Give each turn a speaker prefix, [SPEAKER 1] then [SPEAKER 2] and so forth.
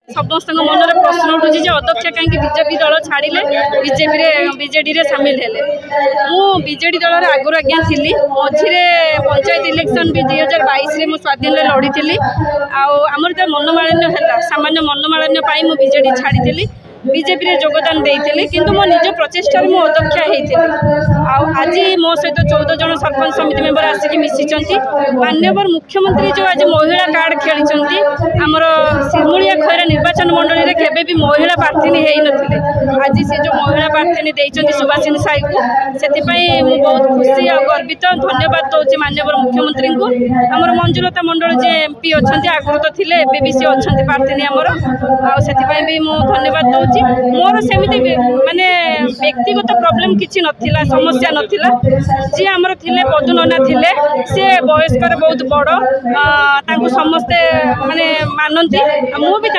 [SPEAKER 1] समस्त मनरे प्रश्न उठुची अध्यक्ष कहीं बीजेपी दल छाड़े बीजेडी रे सामिल हेले मु बीजेडी दल आगुरी आज्ञा थी मझे पंचायत इलेक्शन भी 2022 में स्वाधीन लड़ी थी आमर जो मनमालिन्य है सामान्य मनमालिन्य मु बीजेडी छाड़ी बीजेपी रे योगदान देती किंतु मो निज प्रचेषा मु अध्यक्षा होती आज मो सहित 14 जन सरपंच समिति मेंबर आसिक मिसी माननीय मुख्यमंत्री जो आज महिला कार्ड खेली आमर सिमुलिया खैरा निर्वाचन मंडली में केबे भी महिला प्रार्थी होती आज से जो महिला प्रार्थी देते सुभाषिनी साई को से बहुत खुशी और गर्वित धन्यवाद दूसरी माननीय मुख्यमंत्री को आमर मंजुलता मंडल जे एमपी अच्छा आगुरी तो थे एबी सी अच्छा प्रार्थी आमर भी मुझे धन्यवाद दूसरी मोर सेमती माने व्यक्तिगत प्रॉब्लम किसी नथिला समस्या नथिला जी आमर थिले पदु नना थिले से वयस्कर बहुत बड़ समस्ते माने मानती मु भी